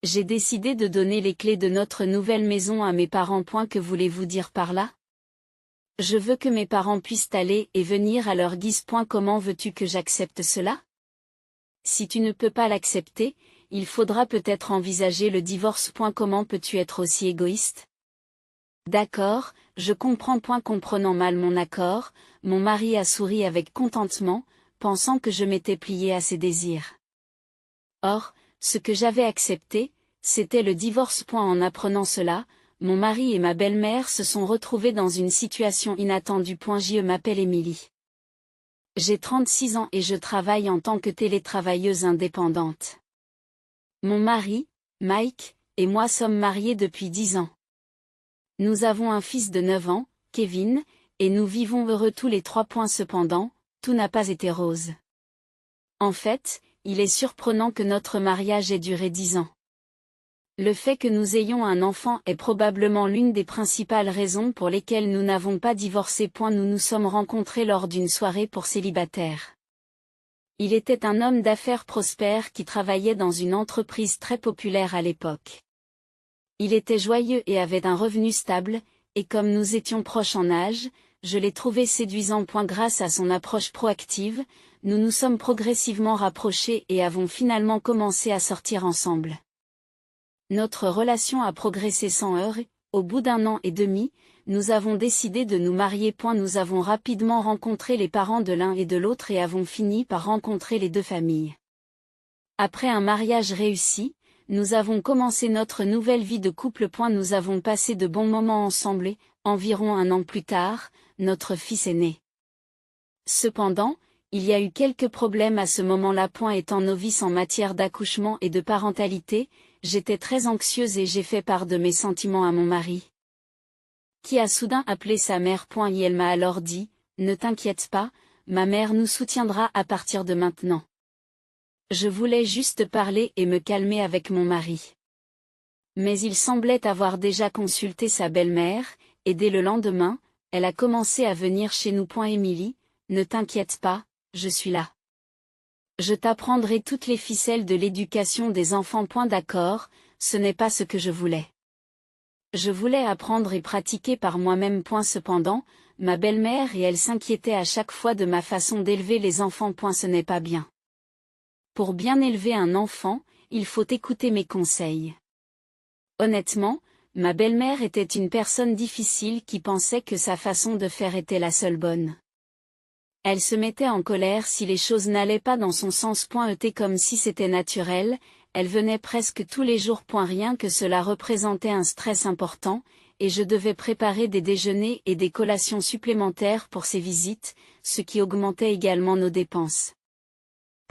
J'ai décidé de donner les clés de notre nouvelle maison à mes parents. Que voulez-vous dire par là? Je veux que mes parents puissent aller et venir à leur guise. Comment veux-tu que j'accepte cela? Si tu ne peux pas l'accepter, il faudra peut-être envisager le divorce. Comment peux-tu être aussi égoïste? D'accord, je comprends. Comprenant mal mon accord, mon mari a souri avec contentement, pensant que je m'étais pliée à ses désirs. Or, ce que j'avais accepté, c'était le divorce. En apprenant cela, mon mari et ma belle-mère se sont retrouvés dans une situation inattendue. Je m'appelle Émilie. J'ai 36 ans et je travaille en tant que télétravailleuse indépendante. Mon mari, Mike, et moi sommes mariés depuis 10 ans. Nous avons un fils de 9 ans, Kevin, et nous vivons heureux tous les trois. Cependant, tout n'a pas été rose. En fait, il est surprenant que notre mariage ait duré 10 ans. Le fait que nous ayons un enfant est probablement l'une des principales raisons pour lesquelles nous n'avons pas divorcé. Nous nous sommes rencontrés lors d'une soirée pour célibataires. Il était un homme d'affaires prospère qui travaillait dans une entreprise très populaire à l'époque. Il était joyeux et avait un revenu stable, et comme nous étions proches en âge, je l'ai trouvé séduisant. Grâce à son approche proactive, nous nous sommes progressivement rapprochés et avons finalement commencé à sortir ensemble. Notre relation a progressé sans heurts, et, au bout d'1 an et demi, nous avons décidé de nous marier. Nous avons rapidement rencontré les parents de l'un et de l'autre et avons fini par rencontrer les deux familles. Après un mariage réussi, nous avons commencé notre nouvelle vie de couple. Nous avons passé de bons moments ensemble et, environ 1 an plus tard, notre fils est né. Cependant, il y a eu quelques problèmes à ce moment-là. Étant novice en matière d'accouchement et de parentalité, j'étais très anxieuse et j'ai fait part de mes sentiments à mon mari, qui a soudain appelé sa mère. Et elle m'a alors dit, « Ne t'inquiète pas, ma mère nous soutiendra à partir de maintenant. » Je voulais juste parler et me calmer avec mon mari. Mais il semblait avoir déjà consulté sa belle-mère, et dès le lendemain, elle a commencé à venir chez nous. Émilie, ne t'inquiète pas, je suis là. Je t'apprendrai toutes les ficelles de l'éducation des enfants. D'accord, ce n'est pas ce que je voulais. Je voulais apprendre et pratiquer par moi-même. Cependant, ma belle-mère et elle s'inquiétaient à chaque fois de ma façon d'élever les enfants. Ce n'est pas bien. Pour bien élever un enfant, il faut écouter mes conseils. Honnêtement, ma belle-mère était une personne difficile qui pensait que sa façon de faire était la seule bonne. Elle se mettait en colère si les choses n'allaient pas dans son sens. Était comme si c'était naturel, elle venait presque tous les jours. Rien que cela représentait un stress important, et je devais préparer des déjeuners et des collations supplémentaires pour ses visites, ce qui augmentait également nos dépenses.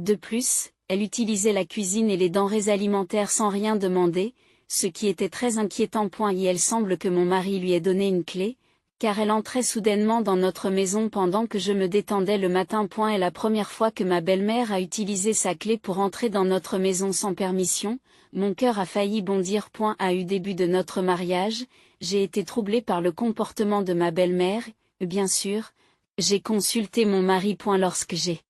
De plus, elle utilisait la cuisine et les denrées alimentaires sans rien demander, ce qui était très inquiétant. Et elle semble que mon mari lui ait donné une clé, car elle entrait soudainement dans notre maison pendant que je me détendais le matin. Est la première fois que ma belle-mère a utilisé sa clé pour entrer dans notre maison sans permission. Mon cœur a failli bondir. À eu début de notre mariage, j'ai été troublée par le comportement de ma belle-mère, et bien sûr, j'ai consulté mon mari. Lorsque j'ai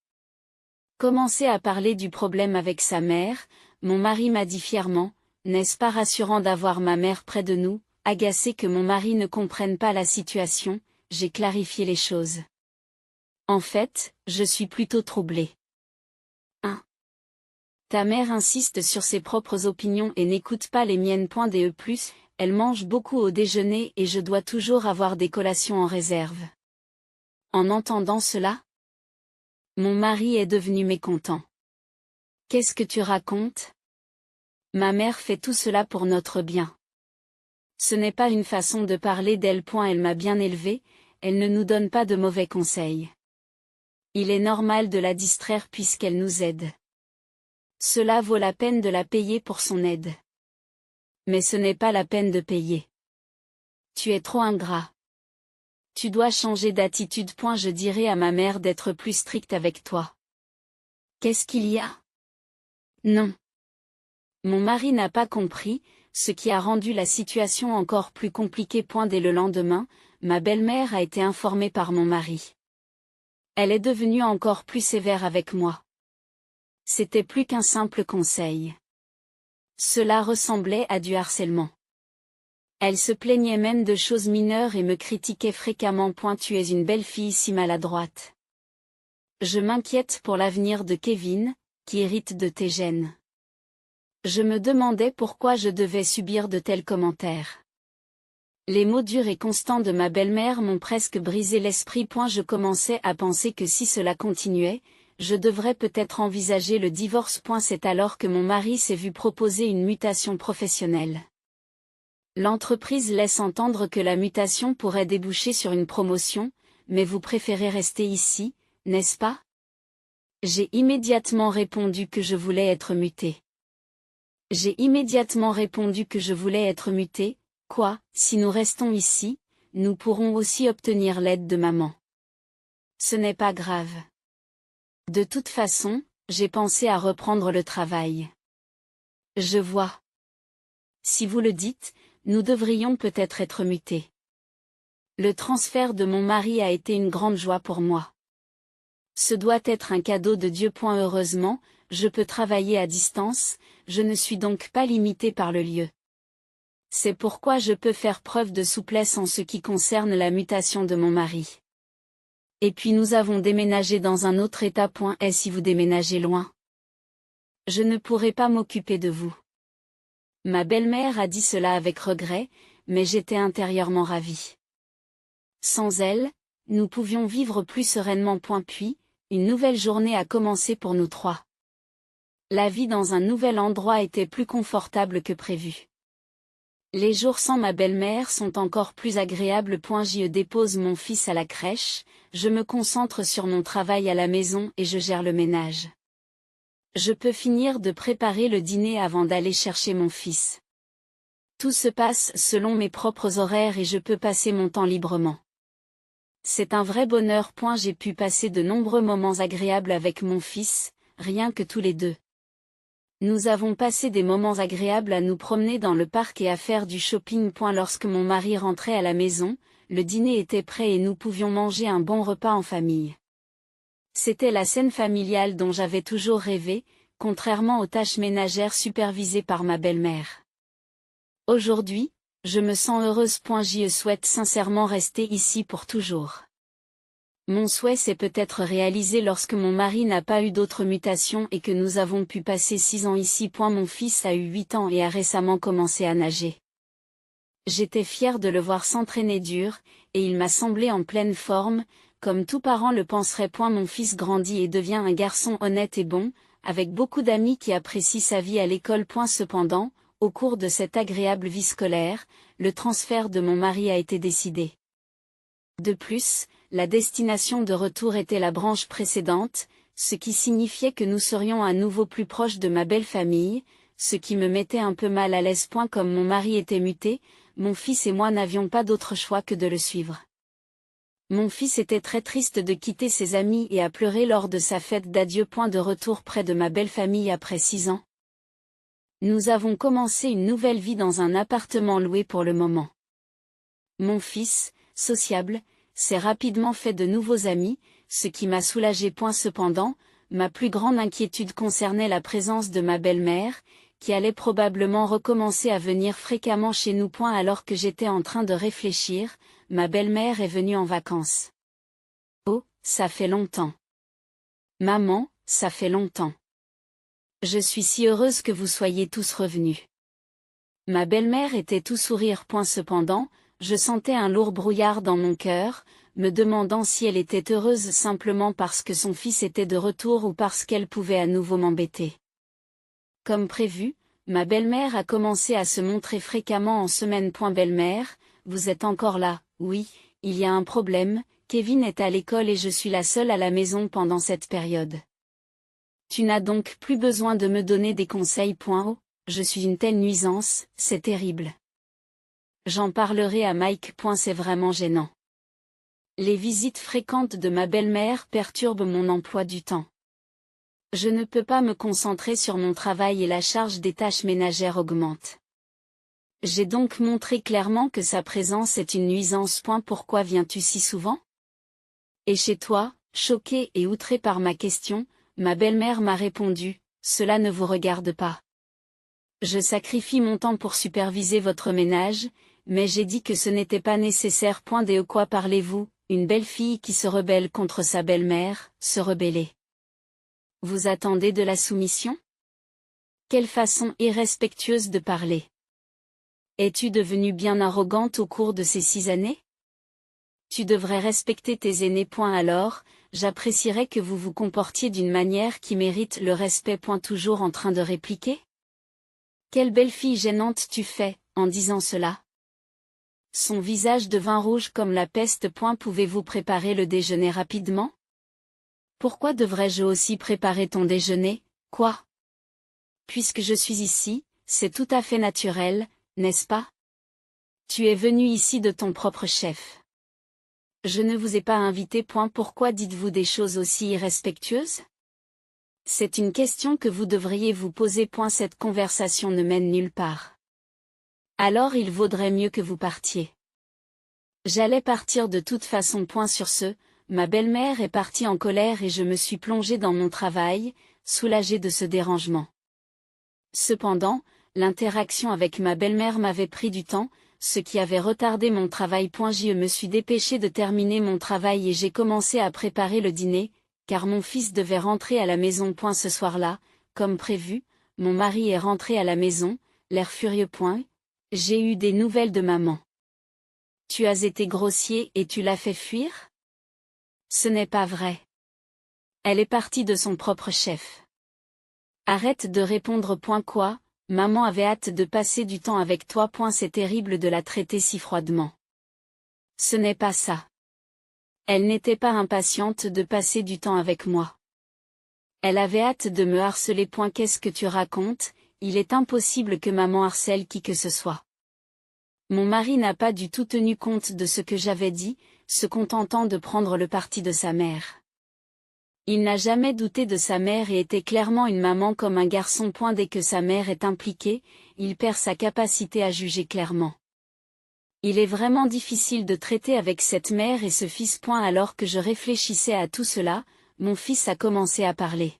commencé à parler du problème avec sa mère, mon mari m'a dit fièrement, « N'est-ce pas rassurant d'avoir ma mère près de nous ?» Agacé que mon mari ne comprenne pas la situation, j'ai clarifié les choses. En fait, je suis plutôt troublée. 1. Ta mère insiste sur ses propres opinions et n'écoute pas les miennes. Elle mange beaucoup au déjeuner et je dois toujours avoir des collations en réserve. En entendant cela, mon mari est devenu mécontent. Qu'est-ce que tu racontes? Ma mère fait tout cela pour notre bien. Ce n'est pas une façon de parler d'elle. Elle m'a bien élevée, elle ne nous donne pas de mauvais conseils. Il est normal de la distraire puisqu'elle nous aide. Cela vaut la peine de la payer pour son aide. Mais ce n'est pas la peine de payer. Tu es trop ingrat. Tu dois changer d'attitude. Je dirais à ma mère d'être plus stricte avec toi. Qu'est-ce qu'il y a? Non. Mon mari n'a pas compris, ce qui a rendu la situation encore plus compliquée. Dès le lendemain, ma belle-mère a été informée par mon mari. Elle est devenue encore plus sévère avec moi. C'était plus qu'un simple conseil. Cela ressemblait à du harcèlement. Elle se plaignait même de choses mineures et me critiquait fréquemment. Tu es une belle fille si maladroite. Je m'inquiète pour l'avenir de Kevin, qui hérite de tes gènes. Je me demandais pourquoi je devais subir de tels commentaires. Les mots durs et constants de ma belle-mère m'ont presque brisé l'esprit. Je commençais à penser que si cela continuait, je devrais peut-être envisager le divorce. C'est alors que mon mari s'est vu proposer une mutation professionnelle. L'entreprise laisse entendre que la mutation pourrait déboucher sur une promotion, mais vous préférez rester ici, n'est-ce pas? J'ai immédiatement répondu que je voulais être mutée. Quoi, si nous restons ici, nous pourrons aussi obtenir l'aide de maman. Ce n'est pas grave. De toute façon, j'ai pensé à reprendre le travail. Je vois. Si vous le dites, nous devrions peut-être être mutés. Le transfert de mon mari a été une grande joie pour moi. Ce doit être un cadeau de Dieu. Heureusement, je peux travailler à distance, je ne suis donc pas limitée par le lieu. C'est pourquoi je peux faire preuve de souplesse en ce qui concerne la mutation de mon mari. Et puis nous avons déménagé dans un autre état. Et si vous déménagez loin? Je ne pourrai pas m'occuper de vous. Ma belle-mère a dit cela avec regret, mais j'étais intérieurement ravie. Sans elle, nous pouvions vivre plus sereinement. Puis, une nouvelle journée a commencé pour nous trois. La vie dans un nouvel endroit était plus confortable que prévu. Les jours sans ma belle-mère sont encore plus agréables. Je dépose mon fils à la crèche, je me concentre sur mon travail à la maison et je gère le ménage. Je peux finir de préparer le dîner avant d'aller chercher mon fils. Tout se passe selon mes propres horaires et je peux passer mon temps librement. C'est un vrai bonheur. J'ai pu passer de nombreux moments agréables avec mon fils, rien que tous les deux. Nous avons passé des moments agréables à nous promener dans le parc et à faire du shopping. Lorsque mon mari rentrait à la maison, le dîner était prêt et nous pouvions manger un bon repas en famille. C'était la scène familiale dont j'avais toujours rêvé, contrairement aux tâches ménagères supervisées par ma belle-mère. Aujourd'hui, je me sens heureuse. Je souhaite sincèrement rester ici pour toujours. Mon souhait s'est peut-être réalisé lorsque mon mari n'a pas eu d'autres mutations et que nous avons pu passer 6 ans ici. Mon fils a eu 8 ans et a récemment commencé à nager. J'étais fière de le voir s'entraîner dur, et il m'a semblé en pleine forme, comme tout parent le penserait. Mon fils grandit et devient un garçon honnête et bon, avec beaucoup d'amis qui apprécient sa vie à l'école. Cependant, au cours de cette agréable vie scolaire, le transfert de mon mari a été décidé. De plus, la destination de retour était la branche précédente, ce qui signifiait que nous serions à nouveau plus proches de ma belle famille, ce qui me mettait un peu mal à l'aise. Comme mon mari était muté, mon fils et moi n'avions pas d'autre choix que de le suivre. Mon fils était très triste de quitter ses amis et a pleuré lors de sa fête d'adieu. De retour près de ma belle famille après 6 ans. Nous avons commencé une nouvelle vie dans un appartement loué pour le moment. Mon fils, sociable, s'est rapidement fait de nouveaux amis, ce qui m'a soulagé. Cependant, ma plus grande inquiétude concernait la présence de ma belle-mère, qui allait probablement recommencer à venir fréquemment chez nous. Alors que j'étais en train de réfléchir, ma belle-mère est venue en vacances. Oh, ça fait longtemps. Maman, ça fait longtemps. Je suis si heureuse que vous soyez tous revenus. Ma belle-mère était tout sourire. Cependant, je sentais un lourd brouillard dans mon cœur, me demandant si elle était heureuse simplement parce que son fils était de retour ou parce qu'elle pouvait à nouveau m'embêter. Comme prévu, ma belle-mère a commencé à se montrer fréquemment en semaine. Belle-mère, vous êtes encore là? Oui, il y a un problème, Kevin est à l'école et je suis la seule à la maison pendant cette période. Tu n'as donc plus besoin de me donner des conseils. Oh, je suis une telle nuisance, c'est terrible. J'en parlerai à Mike. C'est vraiment gênant. Les visites fréquentes de ma belle-mère perturbent mon emploi du temps. Je ne peux pas me concentrer sur mon travail et la charge des tâches ménagères augmente. J'ai donc montré clairement que sa présence est une nuisance. Pourquoi viens-tu si souvent? Et chez toi, choquée et outrée par ma question, ma belle-mère m'a répondu, cela ne vous regarde pas. Je sacrifie mon temps pour superviser votre ménage, mais j'ai dit que ce n'était pas nécessaire. De quoi parlez-vous, une belle fille qui se rebelle contre sa belle-mère, se rebeller? Vous attendez de la soumission? Quelle façon irrespectueuse de parler! Es-tu devenue bien arrogante au cours de ces 6 années? Tu devrais respecter tes aînés. Alors, j'apprécierais que vous vous comportiez d'une manière qui mérite le respect. Toujours en train de répliquer? Quelle belle fille gênante tu fais, en disant cela. Son visage devint rouge comme la peste. Pouvez-vous préparer le déjeuner rapidement? Pourquoi devrais-je aussi préparer ton déjeuner, quoi? Puisque je suis ici, c'est tout à fait naturel, n'est-ce pas? Tu es venu ici de ton propre chef. Je ne vous ai pas invité. Pourquoi dites-vous des choses aussi irrespectueuses? C'est une question que vous devriez vous poser. Cette conversation ne mène nulle part. Alors il vaudrait mieux que vous partiez. J'allais partir de toute façon. Sur ce, ma belle-mère est partie en colère et je me suis plongée dans mon travail, soulagée de ce dérangement. Cependant, l'interaction avec ma belle-mère m'avait pris du temps, ce qui avait retardé mon travail. Je me suis dépêchée de terminer mon travail et j'ai commencé à préparer le dîner, car mon fils devait rentrer à la maison. Ce soir-là, comme prévu, mon mari est rentré à la maison, l'air furieux. J'ai eu des nouvelles de maman. Tu as été grossier et tu l'as fait fuir? Ce n'est pas vrai. Elle est partie de son propre chef. Arrête de répondre. Quoi? Maman avait hâte de passer du temps avec toi. C'est terrible de la traiter si froidement. Ce n'est pas ça. Elle n'était pas impatiente de passer du temps avec moi. Elle avait hâte de me harceler. Qu'est-ce que tu racontes? Il est impossible que maman harcèle qui que ce soit. Mon mari n'a pas du tout tenu compte de ce que j'avais dit, se contentant de prendre le parti de sa mère. Il n'a jamais douté de sa mère et était clairement une maman comme un garçon. Dès que sa mère est impliquée, il perd sa capacité à juger clairement. Il est vraiment difficile de traiter avec cette mère et ce fils. Alors que je réfléchissais à tout cela, mon fils a commencé à parler.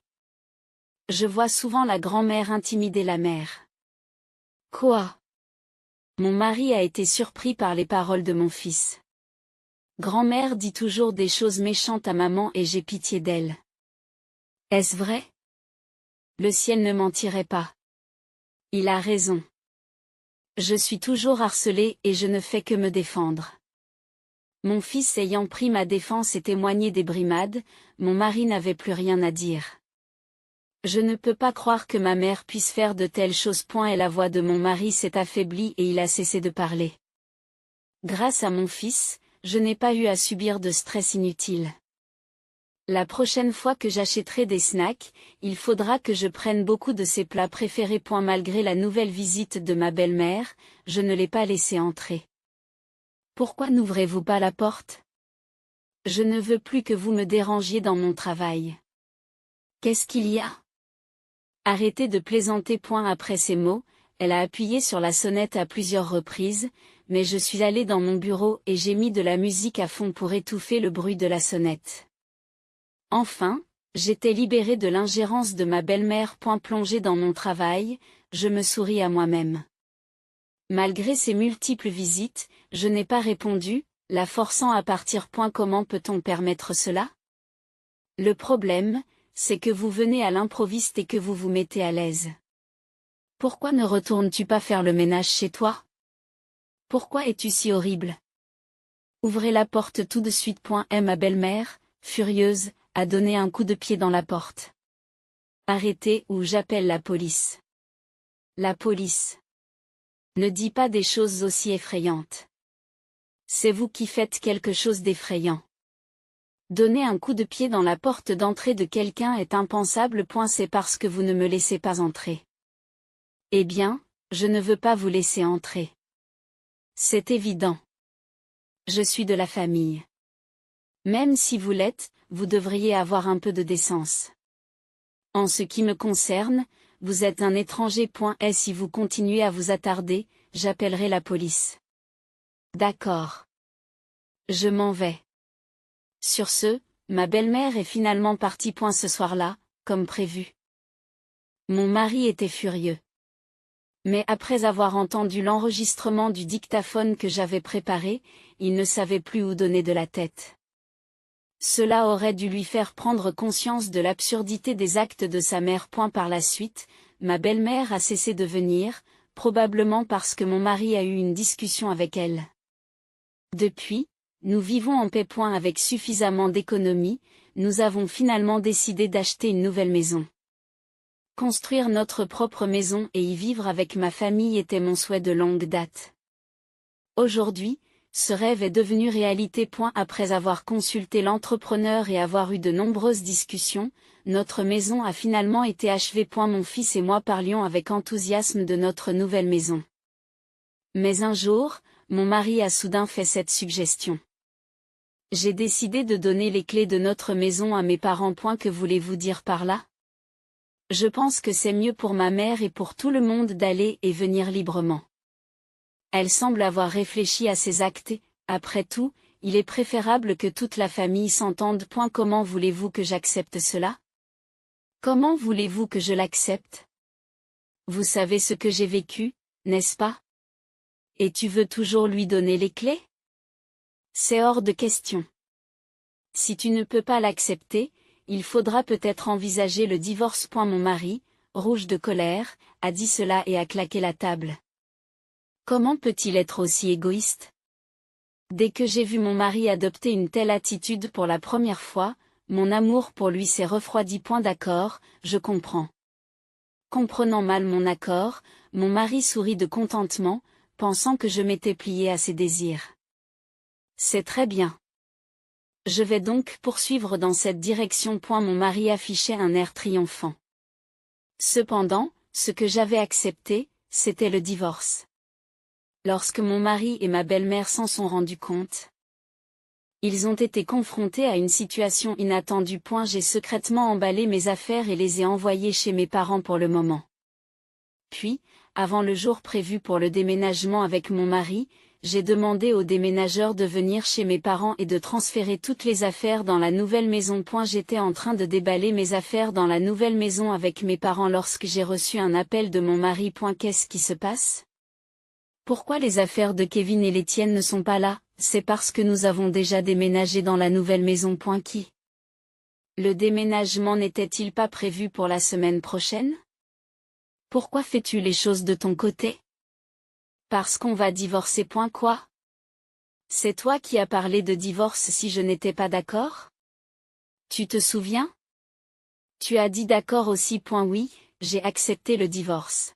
Je vois souvent la grand-mère intimider la mère. Quoi? Mon mari a été surpris par les paroles de mon fils. Grand-mère dit toujours des choses méchantes à maman et j'ai pitié d'elle. Est-ce vrai? Le ciel ne mentirait pas. Il a raison. Je suis toujours harcelée et je ne fais que me défendre. Mon fils ayant pris ma défense et témoigné des brimades, mon mari n'avait plus rien à dire. Je ne peux pas croire que ma mère puisse faire de telles choses. Et la voix de mon mari s'est affaiblie et il a cessé de parler. Grâce à mon fils, je n'ai pas eu à subir de stress inutile. La prochaine fois que j'achèterai des snacks, il faudra que je prenne beaucoup de ses plats préférés. Malgré la nouvelle visite de ma belle-mère, je ne l'ai pas laissé entrer. Pourquoi n'ouvrez-vous pas la porte? Je ne veux plus que vous me dérangiez dans mon travail. Qu'est-ce qu'il y a? Arrêtez de plaisanter. Après ces mots, elle a appuyé sur la sonnette à plusieurs reprises, mais je suis allée dans mon bureau et j'ai mis de la musique à fond pour étouffer le bruit de la sonnette. Enfin, j'étais libérée de l'ingérence de ma belle-mère. Plongée dans mon travail, je me souris à moi-même. Malgré ces multiples visites, je n'ai pas répondu, la forçant à partir. Comment peut-on permettre cela? Le problème, c'est que vous venez à l'improviste et que vous vous mettez à l'aise. Pourquoi ne retournes-tu pas faire le ménage chez toi? Pourquoi es-tu si horrible? Ouvrez la porte tout de suite. Ma belle-mère, furieuse, a donné un coup de pied dans la porte. Arrêtez ou j'appelle la police. La police. Ne dis pas des choses aussi effrayantes. C'est vous qui faites quelque chose d'effrayant. Donner un coup de pied dans la porte d'entrée de quelqu'un est impensable. C'est parce que vous ne me laissez pas entrer. Eh bien, je ne veux pas vous laisser entrer. C'est évident. Je suis de la famille. Même si vous l'êtes, vous devriez avoir un peu de décence. En ce qui me concerne, vous êtes un étranger. Et si vous continuez à vous attarder, j'appellerai la police. D'accord. Je m'en vais. Sur ce, ma belle-mère est finalement partie. Ce soir-là, comme prévu. Mon mari était furieux. Mais après avoir entendu l'enregistrement du dictaphone que j'avais préparé, il ne savait plus où donner de la tête. Cela aurait dû lui faire prendre conscience de l'absurdité des actes de sa mère. Par la suite, ma belle-mère a cessé de venir, probablement parce que mon mari a eu une discussion avec elle. Depuis, nous vivons en paix. Avec suffisamment d'économie, nous avons finalement décidé d'acheter une nouvelle maison. Construire notre propre maison et y vivre avec ma famille était mon souhait de longue date. Aujourd'hui, ce rêve est devenu réalité. Après avoir consulté l'entrepreneur et avoir eu de nombreuses discussions, notre maison a finalement été achevée. Mon fils et moi parlions avec enthousiasme de notre nouvelle maison. Mais un jour, mon mari a soudain fait cette suggestion. J'ai décidé de donner les clés de notre maison à mes parents. Que voulez-vous dire par là? Je pense que c'est mieux pour ma mère et pour tout le monde d'aller et venir librement. Elle semble avoir réfléchi à ses actes et, après tout, il est préférable que toute la famille s'entende. Comment voulez-vous que j'accepte cela? Comment voulez-vous que je l'accepte? Vous savez ce que j'ai vécu, n'est-ce pas? Et tu veux toujours lui donner les clés? C'est hors de question. Si tu ne peux pas l'accepter, il faudra peut-être envisager le divorce. Mon mari, rouge de colère, a dit cela et a claqué la table. Comment peut-il être aussi égoïste? Dès que j'ai vu mon mari adopter une telle attitude pour la première fois, mon amour pour lui s'est refroidi. D'accord, je comprends. Comprenant mal mon accord, mon mari sourit de contentement, pensant que je m'étais plié à ses désirs. C'est très bien. Je vais donc poursuivre dans cette direction. Mon mari affichait un air triomphant. Cependant, ce que j'avais accepté, c'était le divorce. Lorsque mon mari et ma belle-mère s'en sont rendus compte, ils ont été confrontés à une situation inattendue. J'ai secrètement emballé mes affaires et les ai envoyées chez mes parents pour le moment. Puis, avant le jour prévu pour le déménagement avec mon mari, j'ai demandé au déménageur de venir chez mes parents et de transférer toutes les affaires dans la nouvelle maison. J'étais en train de déballer mes affaires dans la nouvelle maison avec mes parents lorsque j'ai reçu un appel de mon mari. Qu'est-ce qui se passe? Pourquoi les affaires de Kevin et les tiennes ne sont pas là? C'est parce que nous avons déjà déménagé dans la nouvelle maison. Qui? Le déménagement n'était-il pas prévu pour la semaine prochaine? Pourquoi fais-tu les choses de ton côté? Parce qu'on va divorcer. Quoi? C'est toi qui as parlé de divorce si je n'étais pas d'accord? Tu te souviens? Tu as dit d'accord aussi. Oui, j'ai accepté le divorce.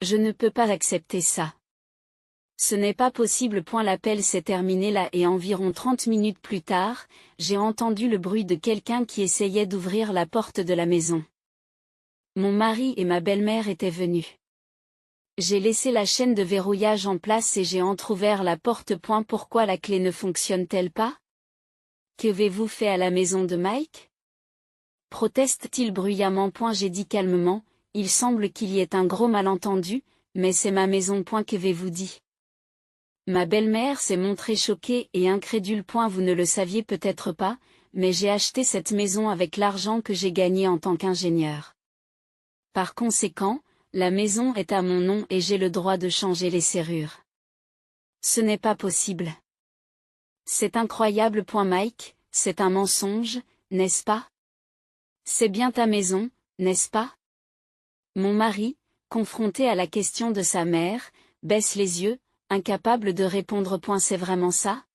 Je ne peux pas accepter ça. Ce n'est pas possible. L'appel s'est terminé là et environ 30 minutes plus tard, j'ai entendu le bruit de quelqu'un qui essayait d'ouvrir la porte de la maison. Mon mari et ma belle-mère étaient venus. J'ai laissé la chaîne de verrouillage en place et j'ai entrouvert la porte. Pourquoi la clé ne fonctionne-t-elle pas? Qu'avez-vous fait à la maison de Mike? Proteste-t-il bruyamment. J'ai dit calmement, il semble qu'il y ait un gros malentendu, mais c'est ma maison. Qu'avez-vous dit? Ma belle-mère s'est montrée choquée et incrédule. Vous ne le saviez peut-être pas, mais j'ai acheté cette maison avec l'argent que j'ai gagné en tant qu'ingénieur. Par conséquent, la maison est à mon nom et j'ai le droit de changer les serrures. Ce n'est pas possible. C'est incroyable. Mike, c'est un mensonge, n'est-ce pas? C'est bien ta maison, n'est-ce pas? Mon mari, confronté à la question de sa mère, baisse les yeux, incapable de répondre. C'est vraiment ça?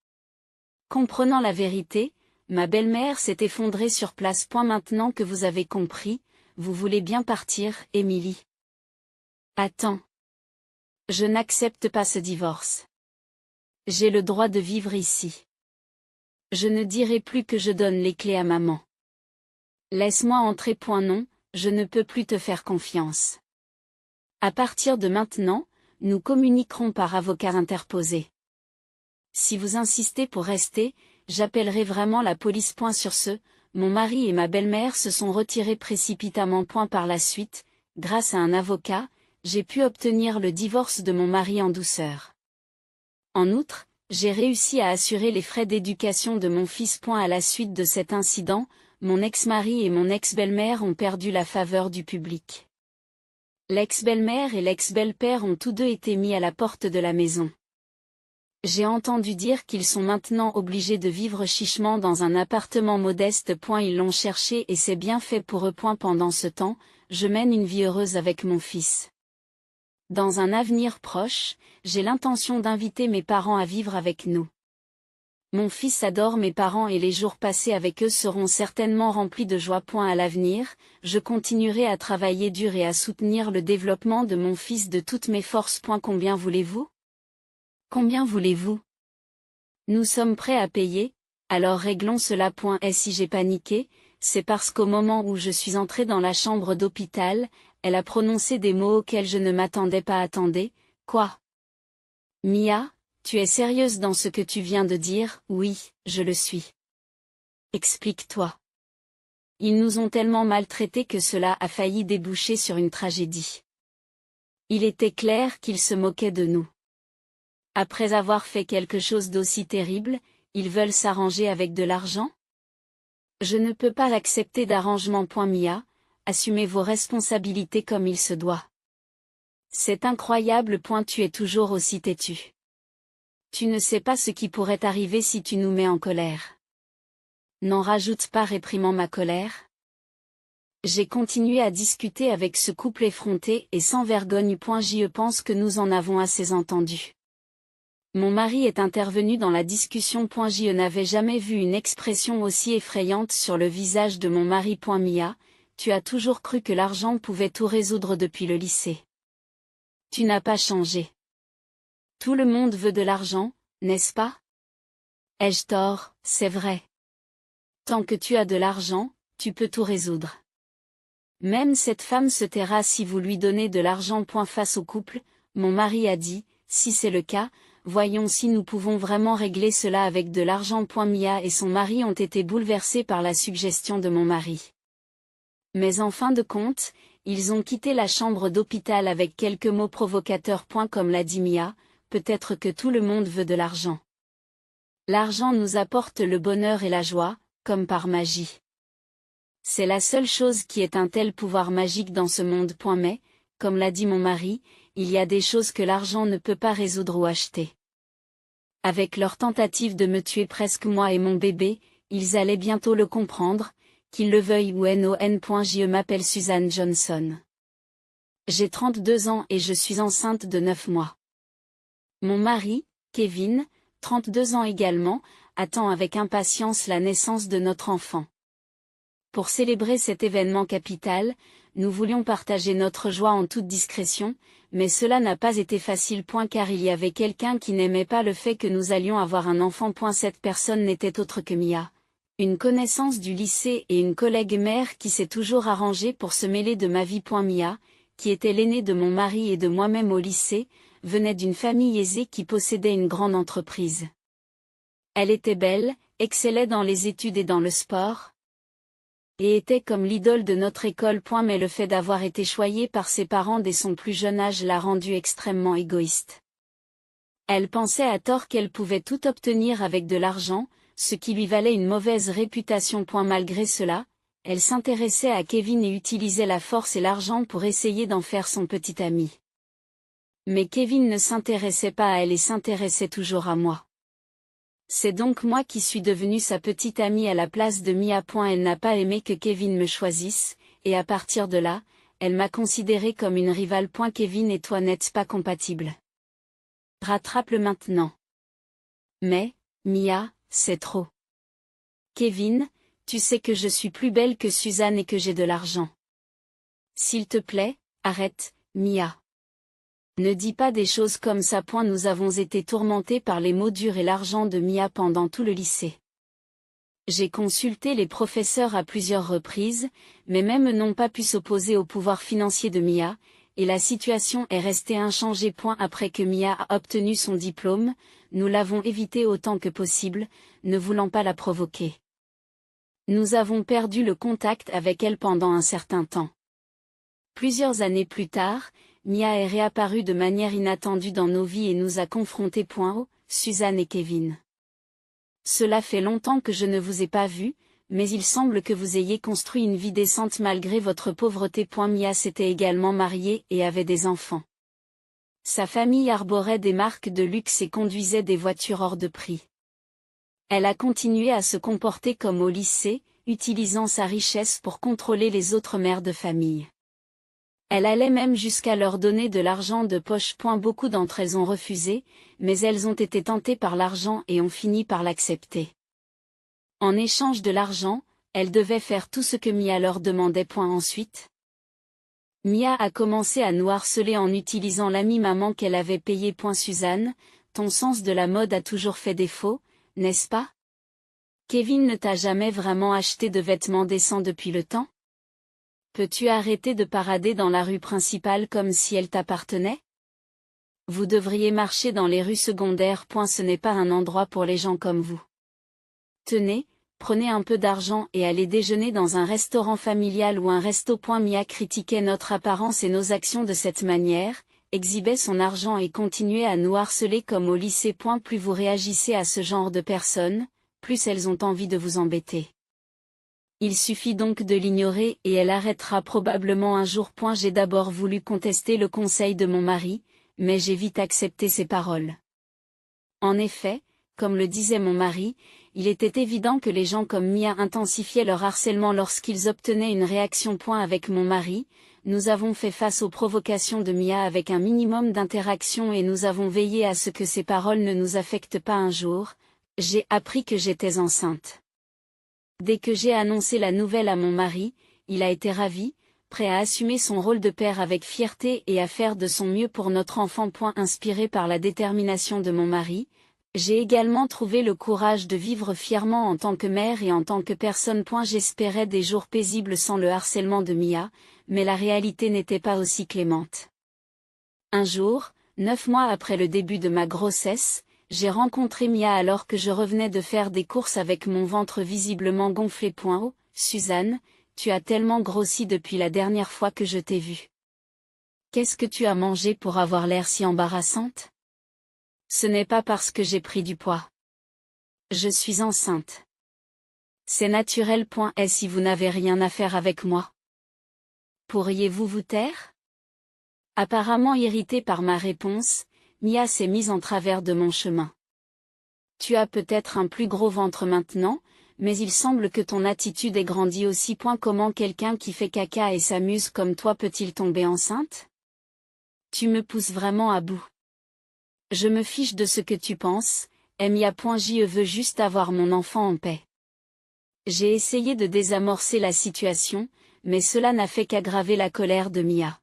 Comprenant la vérité, ma belle-mère s'est effondrée sur place. Maintenant que vous avez compris, vous voulez bien partir, Émilie. Attends. Je n'accepte pas ce divorce. J'ai le droit de vivre ici. Je ne dirai plus que je donne les clés à maman. Laisse-moi entrer. Non, je ne peux plus te faire confiance. À partir de maintenant, nous communiquerons par avocat interposé. Si vous insistez pour rester, j'appellerai vraiment la police. Sur ce, mon mari et ma belle-mère se sont retirés précipitamment. Par la suite, grâce à un avocat, j'ai pu obtenir le divorce de mon mari en douceur. En outre, j'ai réussi à assurer les frais d'éducation de mon fils. À la suite de cet incident, mon ex-mari et mon ex-belle-mère ont perdu la faveur du public. L'ex-belle-mère et l'ex-belle-père ont tous deux été mis à la porte de la maison. J'ai entendu dire qu'ils sont maintenant obligés de vivre chichement dans un appartement modeste. Ils l'ont cherché et c'est bien fait pour eux. Pendant ce temps, je mène une vie heureuse avec mon fils. Dans un avenir proche, j'ai l'intention d'inviter mes parents à vivre avec nous. Mon fils adore mes parents et les jours passés avec eux seront certainement remplis de joie. À l'avenir, je continuerai à travailler dur et à soutenir le développement de mon fils de toutes mes forces. Combien voulez-vous ? Combien voulez-vous ? Nous sommes prêts à payer, alors réglons cela. Et si j'ai paniqué, c'est parce qu'au moment où je suis entrée dans la chambre d'hôpital, elle a prononcé des mots auxquels je ne m'attendais pas. Attendez, quoi ? Mia, tu es sérieuse dans ce que tu viens de dire ? Oui, je le suis. Explique-toi. Ils nous ont tellement maltraités que cela a failli déboucher sur une tragédie. Il était clair qu'ils se moquaient de nous. Après avoir fait quelque chose d'aussi terrible, ils veulent s'arranger avec de l'argent ? Je ne peux pas l'accepter d'arrangement. Mia, assumez vos responsabilités comme il se doit. C'est incroyable. Tu es toujours aussi têtu. Tu ne sais pas ce qui pourrait arriver si tu nous mets en colère. N'en rajoute pas, réprimant ma colère. J'ai continué à discuter avec ce couple effronté et sans vergogne. Je pense que nous en avons assez entendu. Mon mari est intervenu dans la discussion. Je n'avais jamais vu une expression aussi effrayante sur le visage de mon mari. Mia, tu as toujours cru que l'argent pouvait tout résoudre depuis le lycée. Tu n'as pas changé. Tout le monde veut de l'argent, n'est-ce pas ? Ai-je tort ? C'est vrai. Tant que tu as de l'argent, tu peux tout résoudre. Même cette femme se taira si vous lui donnez de l'argent. Face au couple, mon mari a dit, si c'est le cas, voyons si nous pouvons vraiment régler cela avec de l'argent. Mia et son mari ont été bouleversés par la suggestion de mon mari. Mais en fin de compte, ils ont quitté la chambre d'hôpital avec quelques mots provocateurs. Comme l'a dit Mia, peut-être que tout le monde veut de l'argent. L'argent nous apporte le bonheur et la joie, comme par magie. C'est la seule chose qui ait un tel pouvoir magique dans ce monde. Mais, comme l'a dit mon mari, il y a des choses que l'argent ne peut pas résoudre ou acheter. Avec leur tentative de me tuer presque moi et mon bébé, ils allaient bientôt le comprendre, qu'ils le veuillent ou non. Je m'appelle Suzanne Johnson. J'ai 32 ans et je suis enceinte de 9 mois. Mon mari, Kevin, 32 ans également, attend avec impatience la naissance de notre enfant. Pour célébrer cet événement capital, nous voulions partager notre joie en toute discrétion, mais cela n'a pas été facile. Car il y avait quelqu'un qui n'aimait pas le fait que nous allions avoir un enfant. Cette personne n'était autre que Mia, une connaissance du lycée et une collègue mère qui s'est toujours arrangée pour se mêler de ma vie. Mia, qui était l'aînée de mon mari et de moi-même au lycée, venait d'une famille aisée qui possédait une grande entreprise. Elle était belle, excellait dans les études et dans le sport, et était comme l'idole de notre école. Mais le fait d'avoir été choyée par ses parents dès son plus jeune âge l'a rendue extrêmement égoïste. Elle pensait à tort qu'elle pouvait tout obtenir avec de l'argent, ce qui lui valait une mauvaise réputation. Malgré cela, elle s'intéressait à Kevin et utilisait la force et l'argent pour essayer d'en faire son petit ami. Mais Kevin ne s'intéressait pas à elle et s'intéressait toujours à moi. C'est donc moi qui suis devenue sa petite amie à la place de Mia. Elle n'a pas aimé que Kevin me choisisse, et à partir de là, elle m'a considérée comme une rivale. Kevin et toi n'êtes pas compatibles. Rattrape-le maintenant. Mais, Mia, c'est trop. Kevin, tu sais que je suis plus belle que Suzanne et que j'ai de l'argent. S'il te plaît, arrête, Mia. Ne dis pas des choses comme ça. Nous avons été tourmentés par les mots durs et l'argent de Mia pendant tout le lycée. J'ai consulté les professeurs à plusieurs reprises, mais même n'ont pas pu s'opposer au pouvoir financier de Mia, et la situation est restée inchangée. Après que Mia a obtenu son diplôme, nous l'avons évité autant que possible, ne voulant pas la provoquer. Nous avons perdu le contact avec elle pendant un certain temps. Plusieurs années plus tard, Mia est réapparue de manière inattendue dans nos vies et nous a confrontés. Suzanne et Kevin. Cela fait longtemps que je ne vous ai pas vus, mais il semble que vous ayez construit une vie décente malgré votre pauvreté. Mia s'était également mariée et avait des enfants. Sa famille arborait des marques de luxe et conduisait des voitures hors de prix. Elle a continué à se comporter comme au lycée, utilisant sa richesse pour contrôler les autres mères de famille. Elle allait même jusqu'à leur donner de l'argent de poche. Beaucoup d'entre elles ont refusé, mais elles ont été tentées par l'argent et ont fini par l'accepter. En échange de l'argent, elles devaient faire tout ce que Mia leur demandait. Ensuite, Mia a commencé à nous harceler en utilisant l'ami maman qu'elle avait payé. Suzanne, ton sens de la mode a toujours fait défaut, n'est-ce pas? Kevin ne t'a jamais vraiment acheté de vêtements décents depuis le temps? Peux-tu arrêter de parader dans la rue principale comme si elle t'appartenait? Vous devriez marcher dans les rues secondaires. Ce n'est pas un endroit pour les gens comme vous. Tenez, prenez un peu d'argent et allez déjeuner dans un restaurant familial ou un resto. Mia critiquait notre apparence et nos actions de cette manière, exhibait son argent et continuait à nous harceler comme au lycée. Plus vous réagissez à ce genre de personnes, plus elles ont envie de vous embêter. Il suffit donc de l'ignorer et elle arrêtera probablement un jour. J'ai d'abord voulu contester le conseil de mon mari, mais j'ai vite accepté ses paroles. En effet, comme le disait mon mari, il était évident que les gens comme Mia intensifiaient leur harcèlement lorsqu'ils obtenaient une réaction. Avec mon mari, nous avons fait face aux provocations de Mia avec un minimum d'interaction et nous avons veillé à ce que ses paroles ne nous affectent pas. Un jour, j'ai appris que j'étais enceinte. Dès que j'ai annoncé la nouvelle à mon mari, il a été ravi, prêt à assumer son rôle de père avec fierté et à faire de son mieux pour notre enfant. Inspiré par la détermination de mon mari, j'ai également trouvé le courage de vivre fièrement en tant que mère et en tant que personne. J'espérais des jours paisibles sans le harcèlement de Mia, mais la réalité n'était pas aussi clémente. Un jour, 9 mois après le début de ma grossesse, j'ai rencontré Mia alors que je revenais de faire des courses avec mon ventre visiblement gonflé. Oh, Suzanne, tu as tellement grossi depuis la dernière fois que je t'ai vue. Qu'est-ce que tu as mangé pour avoir l'air si embarrassante? Ce n'est pas parce que j'ai pris du poids. Je suis enceinte. C'est naturel. Et si vous n'avez rien à faire avec moi? Pourriez-vous vous taire? Apparemment irritée par ma réponse, Mia s'est mise en travers de mon chemin. Tu as peut-être un plus gros ventre maintenant, mais il semble que ton attitude ait grandi aussi. Comment quelqu'un qui fait caca et s'amuse comme toi peut-il tomber enceinte? Tu me pousses vraiment à bout. Je me fiche de ce que tu penses, Mia. Je veux juste avoir mon enfant en paix. J'ai essayé de désamorcer la situation, mais cela n'a fait qu'aggraver la colère de Mia.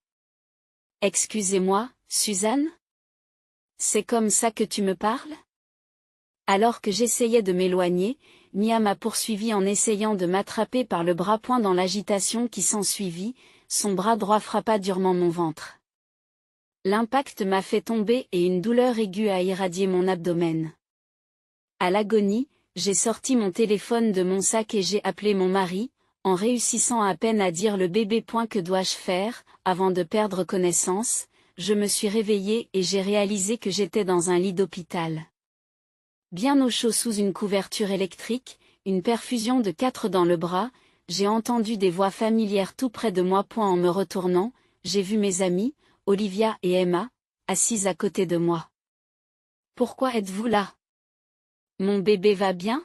Excusez-moi, Suzanne? C'est comme ça que tu me parles? Alors que j'essayais de m'éloigner, Mia m'a poursuivi en essayant de m'attraper par le bras. Dans l'agitation qui s'ensuivit, son bras droit frappa durement mon ventre. L'impact m'a fait tomber et une douleur aiguë a irradié mon abdomen. À l'agonie, j'ai sorti mon téléphone de mon sac et j'ai appelé mon mari, en réussissant à peine à dire le bébé. Que dois-je faire, avant de perdre connaissance? Je me suis réveillée et j'ai réalisé que j'étais dans un lit d'hôpital. Bien au chaud sous une couverture électrique, une perfusion de 4 dans le bras, j'ai entendu des voix familières tout près de moi. En me retournant, j'ai vu mes amies, Olivia et Emma, assises à côté de moi. Pourquoi êtes-vous là? Mon bébé va bien?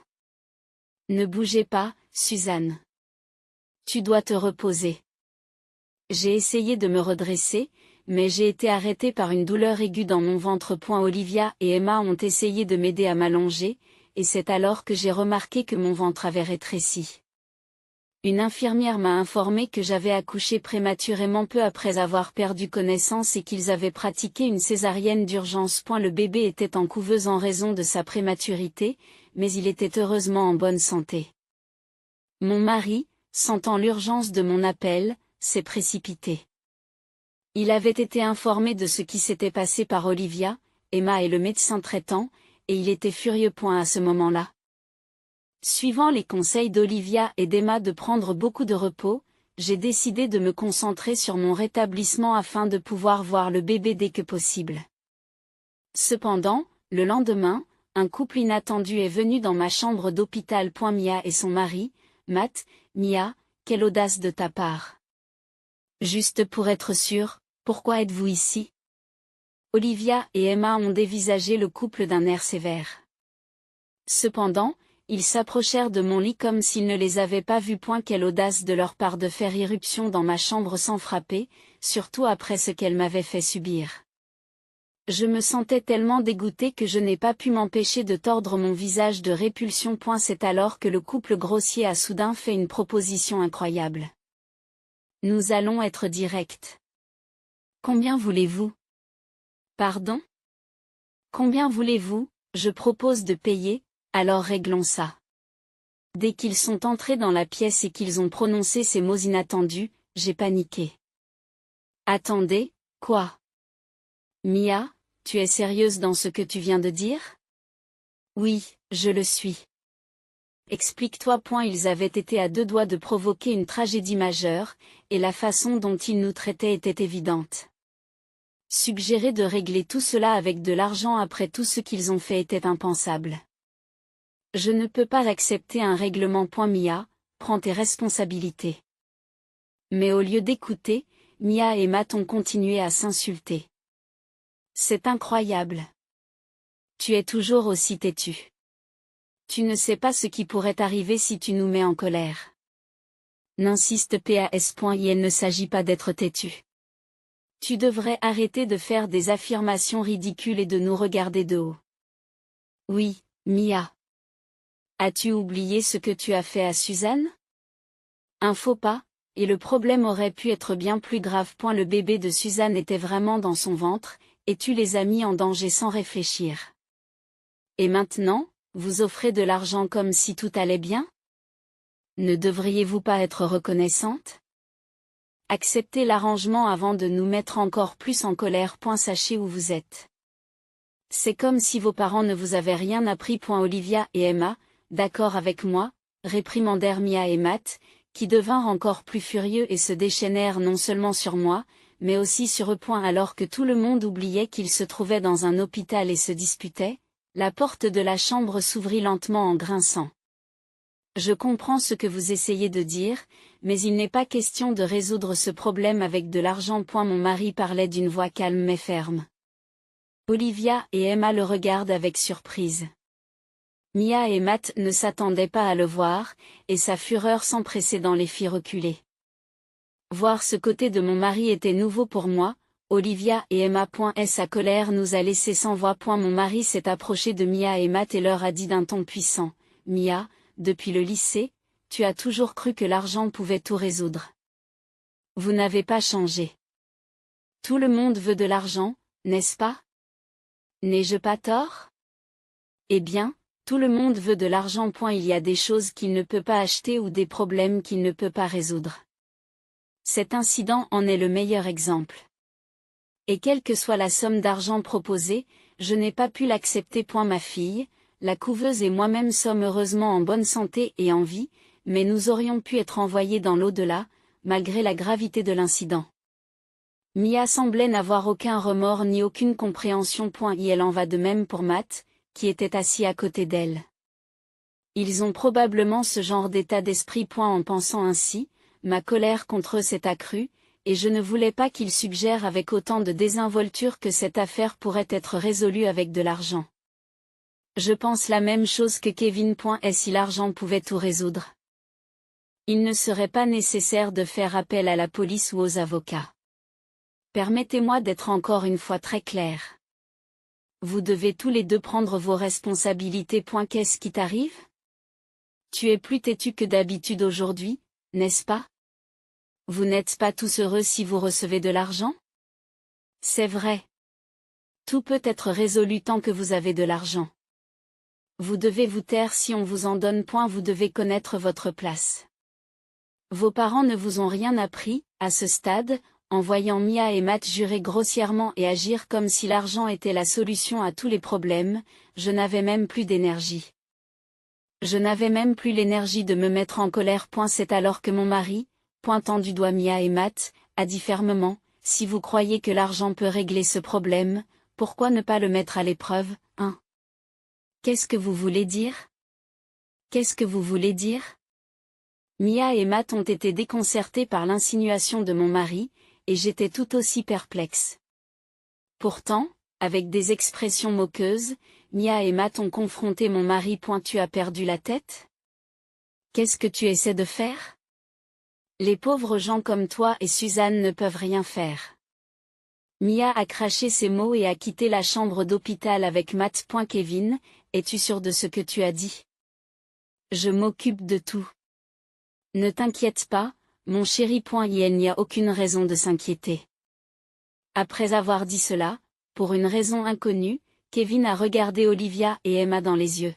Ne bougez pas, Suzanne. Tu dois te reposer. J'ai essayé de me redresser, mais j'ai été arrêtée par une douleur aiguë dans mon ventre. Olivia et Emma ont essayé de m'aider à m'allonger, et c'est alors que j'ai remarqué que mon ventre avait rétréci. Une infirmière m'a informé que j'avais accouché prématurément peu après avoir perdu connaissance et qu'ils avaient pratiqué une césarienne d'urgence. Le bébé était en couveuse en raison de sa prématurité, mais il était heureusement en bonne santé. Mon mari, sentant l'urgence de mon appel, s'est précipité. Il avait été informé de ce qui s'était passé par Olivia, Emma et le médecin traitant, et il était furieux. À ce moment-là, suivant les conseils d'Olivia et d'Emma de prendre beaucoup de repos, j'ai décidé de me concentrer sur mon rétablissement afin de pouvoir voir le bébé dès que possible. Cependant, le lendemain, un couple inattendu est venu dans ma chambre d'hôpital. Mia et son mari, Matt, Mia, quelle audace de ta part. Juste pour être sûr, pourquoi êtes-vous ici? Olivia et Emma ont dévisagé le couple d'un air sévère. Cependant, ils s'approchèrent de mon lit comme s'ils ne les avaient pas vus. Quelle audace de leur part de faire irruption dans ma chambre sans frapper, surtout après ce qu'elle m'avait fait subir. Je me sentais tellement dégoûtée que je n'ai pas pu m'empêcher de tordre mon visage de répulsion. C'est alors que le couple grossier a soudain fait une proposition incroyable. Nous allons être directs. Combien voulez-vous? Pardon? Combien voulez-vous? Je propose de payer, alors réglons ça. Dès qu'ils sont entrés dans la pièce et qu'ils ont prononcé ces mots inattendus, j'ai paniqué. Attendez, quoi? Mia, tu es sérieuse dans ce que tu viens de dire? Oui, je le suis. Explique-toi. Ils avaient été à deux doigts de provoquer une tragédie majeure, et la façon dont ils nous traitaient était évidente. Suggérer de régler tout cela avec de l'argent après tout ce qu'ils ont fait était impensable. Je ne peux pas accepter un règlement. Mia, prends tes responsabilités. Mais au lieu d'écouter, Mia et Matt ont continué à s'insulter. C'est incroyable. Tu es toujours aussi têtu. Tu ne sais pas ce qui pourrait arriver si tu nous mets en colère. N'insiste pas. Il ne s'agit pas d'être têtu. Tu devrais arrêter de faire des affirmations ridicules et de nous regarder de haut. Oui, Mia. As-tu oublié ce que tu as fait à Suzanne? Un faux pas, et le problème aurait pu être bien plus grave. Le bébé de Suzanne était vraiment dans son ventre, et tu les as mis en danger sans réfléchir. Et maintenant, vous offrez de l'argent comme si tout allait bien? Ne devriez-vous pas être reconnaissante? Acceptez l'arrangement avant de nous mettre encore plus en colère. Sachez où vous êtes. C'est comme si vos parents ne vous avaient rien appris. Olivia et Emma, d'accord avec moi, réprimandèrent Mia et Matt, qui devinrent encore plus furieux et se déchaînèrent non seulement sur moi, mais aussi sur eux. Alors que tout le monde oubliait qu'ils se trouvaient dans un hôpital et se disputaient, la porte de la chambre s'ouvrit lentement en grinçant. Je comprends ce que vous essayez de dire, mais il n'est pas question de résoudre ce problème avec de l'argent. Mon mari parlait d'une voix calme mais ferme. Olivia et Emma le regardent avec surprise. Mia et Matt ne s'attendaient pas à le voir, et sa fureur sans précédent les fit reculer. Voir ce côté de mon mari était nouveau pour moi. Olivia et Emma. Sa colère nous a laissés sans voix. Mon mari s'est approché de Mia et Matt et leur a dit d'un ton puissant, « Mia, depuis le lycée, tu as toujours cru que l'argent pouvait tout résoudre. Vous n'avez pas changé. Tout le monde veut de l'argent, n'est-ce pas? N'ai-je pas tort? Eh bien, tout le monde veut de l'argent. Il y a des choses qu'il ne peut pas acheter ou des problèmes qu'il ne peut pas résoudre. Cet incident en est le meilleur exemple. Et quelle que soit la somme d'argent proposée, je n'ai pas pu l'accepter. Ma fille, la couveuse et moi-même sommes heureusement en bonne santé et en vie, mais nous aurions pu être envoyés dans l'au-delà, malgré la gravité de l'incident. Mia semblait n'avoir aucun remords ni aucune compréhension. Et elle en va de même pour Matt, qui était assis à côté d'elle. Ils ont probablement ce genre d'état d'esprit. En pensant ainsi, ma colère contre eux s'est accrue, et je ne voulais pas qu'ils suggèrent avec autant de désinvolture que cette affaire pourrait être résolue avec de l'argent. Je pense la même chose que Kevin. Et si l'argent pouvait tout résoudre? Il ne serait pas nécessaire de faire appel à la police ou aux avocats. Permettez-moi d'être encore une fois très clair. Vous devez tous les deux prendre vos responsabilités. Qu'est-ce qui t'arrive? Tu es plus têtu que d'habitude aujourd'hui, n'est-ce pas? Vous n'êtes pas tous heureux si vous recevez de l'argent? C'est vrai. Tout peut être résolu tant que vous avez de l'argent. Vous devez vous taire si on vous en donne. Vous devez connaître votre place. Vos parents ne vous ont rien appris, à ce stade, en voyant Mia et Matt jurer grossièrement et agir comme si l'argent était la solution à tous les problèmes. Je n'avais même plus d'énergie. Je n'avais même plus l'énergie de me mettre en colère. C'est alors que mon mari, pointant du doigt Mia et Matt, a dit fermement, « Si vous croyez que l'argent peut régler ce problème, pourquoi ne pas le mettre à l'épreuve, hein? Qu'est-ce que vous voulez dire? Qu'est-ce que vous voulez dire? Mia et Matt ont été déconcertés par l'insinuation de mon mari, et j'étais tout aussi perplexe. Pourtant, avec des expressions moqueuses, Mia et Matt ont confronté mon mari. Tu as perdu la tête? Qu'est-ce que tu essaies de faire? Les pauvres gens comme toi et Suzanne ne peuvent rien faire. Mia a craché ces mots et a quitté la chambre d'hôpital avec Matt. Kevin, es-tu sûr de ce que tu as dit? Je m'occupe de tout. Ne t'inquiète pas, mon chéri. Il n'y a aucune raison de s'inquiéter. Après avoir dit cela, pour une raison inconnue, Kevin a regardé Olivia et Emma dans les yeux.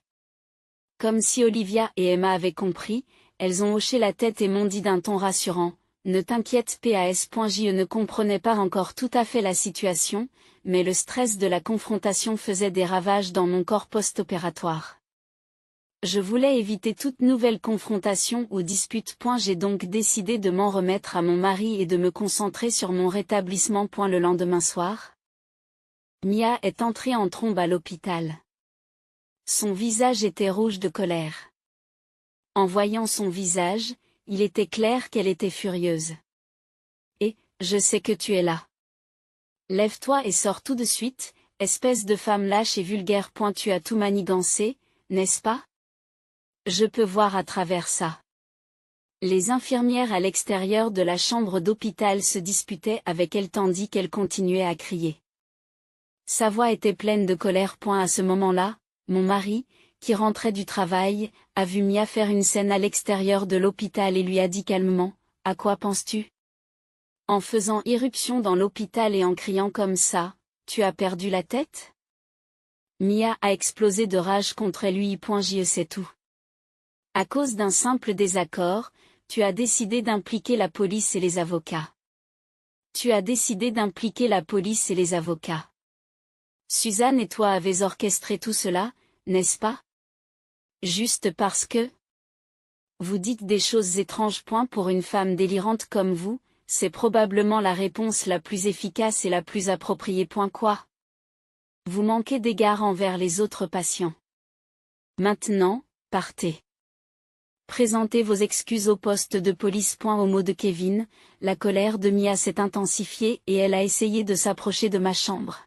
Comme si Olivia et Emma avaient compris, elles ont hoché la tête et m'ont dit d'un ton rassurant, ne t'inquiète pas. Je ne comprenais pas encore tout à fait la situation, mais le stress de la confrontation faisait des ravages dans mon corps post-opératoire. Je voulais éviter toute nouvelle confrontation ou dispute. J'ai donc décidé de m'en remettre à mon mari et de me concentrer sur mon rétablissement. Le lendemain soir, Mia est entrée en trombe à l'hôpital. Son visage était rouge de colère. En voyant son visage, il était clair qu'elle était furieuse. Et, je sais que tu es là. Lève-toi et sors tout de suite, espèce de femme lâche et vulgaire. Tu as tout manigancé, n'est-ce pas? Je peux voir à travers ça. Les infirmières à l'extérieur de la chambre d'hôpital se disputaient avec elle tandis qu'elle continuait à crier. Sa voix était pleine de colère. À ce moment-là, mon mari, qui rentrait du travail, a vu Mia faire une scène à l'extérieur de l'hôpital et lui a dit calmement, « À quoi penses-tu? En faisant irruption dans l'hôpital et en criant comme ça, tu as perdu la tête? » Mia a explosé de rage contre lui. Je sais tout. À cause d'un simple désaccord, tu as décidé d'impliquer la police et les avocats. Tu as décidé d'impliquer la police et les avocats. Suzanne et toi avez orchestré tout cela, n'est-ce pas? Juste parce que vous dites des choses étranges. Pour une femme délirante comme vous, c'est probablement la réponse la plus efficace et la plus appropriée. Quoi? Vous manquez d'égard envers les autres patients. Maintenant, partez. Présentez vos excuses au poste de police. Au mot de Kevin, la colère de Mia s'est intensifiée et elle a essayé de s'approcher de ma chambre.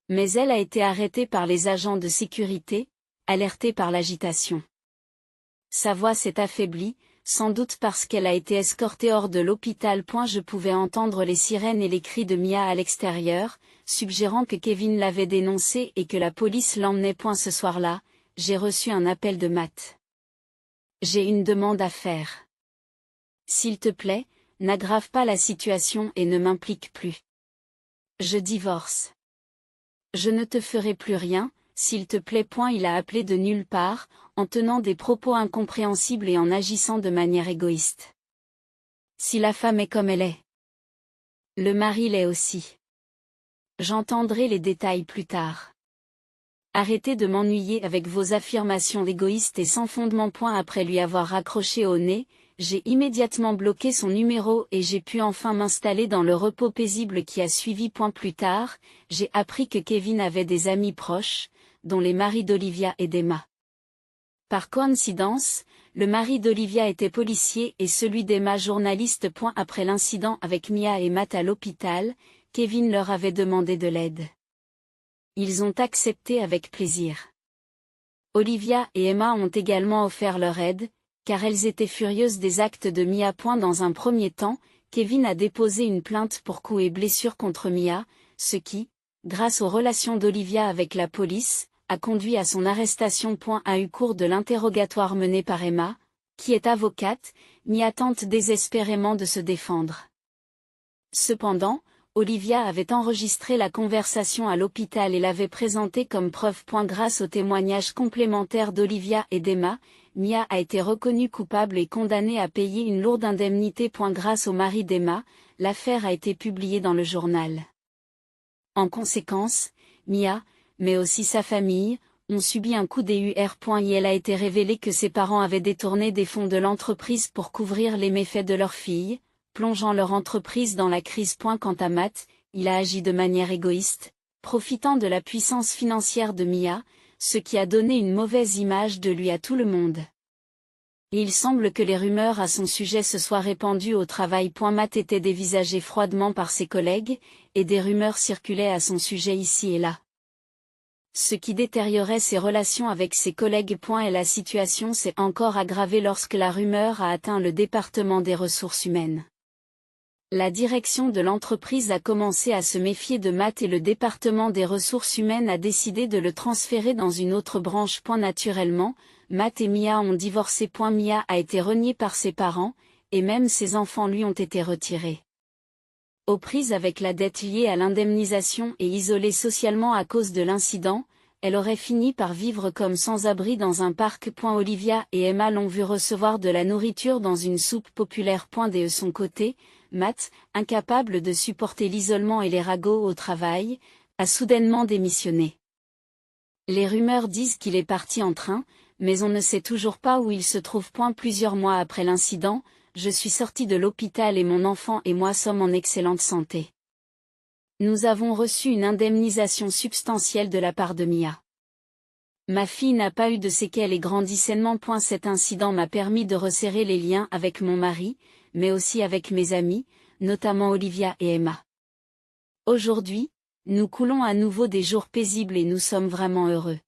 Mais elle a été arrêtée par les agents de sécurité, alertée par l'agitation. Sa voix s'est affaiblie, sans doute parce qu'elle a été escortée hors de l'hôpital. Je pouvais entendre les sirènes et les cris de Mia à l'extérieur, suggérant que Kevin l'avait dénoncé et que la police l'emmenait. Ce soir-là, j'ai reçu un appel de Matt. J'ai une demande à faire. S'il te plaît, n'aggrave pas la situation et ne m'implique plus. Je divorce. Je ne te ferai plus rien, s'il te plaît. Il a appelé de nulle part, en tenant des propos incompréhensibles et en agissant de manière égoïste. Si la femme est comme elle est, le mari l'est aussi. J'entendrai les détails plus tard. Arrêtez de m'ennuyer avec vos affirmations égoïstes et sans fondement. Après lui avoir raccroché au nez, j'ai immédiatement bloqué son numéro et j'ai pu enfin m'installer dans le repos paisible qui a suivi. Plus tard, j'ai appris que Kevin avait des amis proches, dont les maris d'Olivia et d'Emma. Par coïncidence, le mari d'Olivia était policier et celui d'Emma journaliste. Après l'incident avec Mia et Matt à l'hôpital, Kevin leur avait demandé de l'aide. Ils ont accepté avec plaisir. Olivia et Emma ont également offert leur aide, car elles étaient furieuses des actes de Mia. Dans un premier temps, Kevin a déposé une plainte pour coups et blessures contre Mia, ce qui, grâce aux relations d'Olivia avec la police, a conduit à son arrestation. A eu cours de l'interrogatoire mené par Emma, qui est avocate, Mia tente désespérément de se défendre. Cependant, Olivia avait enregistré la conversation à l'hôpital et l'avait présentée comme preuve. Grâce aux témoignages complémentaires d'Olivia et d'Emma, Mia a été reconnue coupable et condamnée à payer une lourde indemnité. Grâce au mari d'Emma, l'affaire a été publiée dans le journal. En conséquence, Mia, mais aussi sa famille, ont subi un coup dur. Il a été révélé que ses parents avaient détourné des fonds de l'entreprise pour couvrir les méfaits de leur fille, plongeant leur entreprise dans la crise. Quant à Matt, il a agi de manière égoïste, profitant de la puissance financière de Mia, ce qui a donné une mauvaise image de lui à tout le monde. Et il semble que les rumeurs à son sujet se soient répandues au travail. Matt était dévisagé froidement par ses collègues, et des rumeurs circulaient à son sujet ici et là. Ce qui détériorait ses relations avec ses collègues. Et la situation s'est encore aggravée lorsque la rumeur a atteint le département des ressources humaines. La direction de l'entreprise a commencé à se méfier de Matt et le département des ressources humaines a décidé de le transférer dans une autre branche. Naturellement, Matt et Mia ont divorcé. Mia a été reniée par ses parents, et même ses enfants lui ont été retirés. Aux prises avec la dette liée à l'indemnisation et isolée socialement à cause de l'incident, elle aurait fini par vivre comme sans-abri dans un parc. Olivia et Emma l'ont vu recevoir de la nourriture dans une soupe populaire. De son côté, Matt, incapable de supporter l'isolement et les ragots au travail, a soudainement démissionné. Les rumeurs disent qu'il est parti en train, mais on ne sait toujours pas où il se trouve. Plusieurs mois après l'incident, je suis sortie de l'hôpital et mon enfant et moi sommes en excellente santé. Nous avons reçu une indemnisation substantielle de la part de Mia. Ma fille n'a pas eu de séquelles et grandit sainement. Cet incident m'a permis de resserrer les liens avec mon mari, mais aussi avec mes amis, notamment Olivia et Emma. Aujourd'hui, nous coulons à nouveau des jours paisibles et nous sommes vraiment heureux.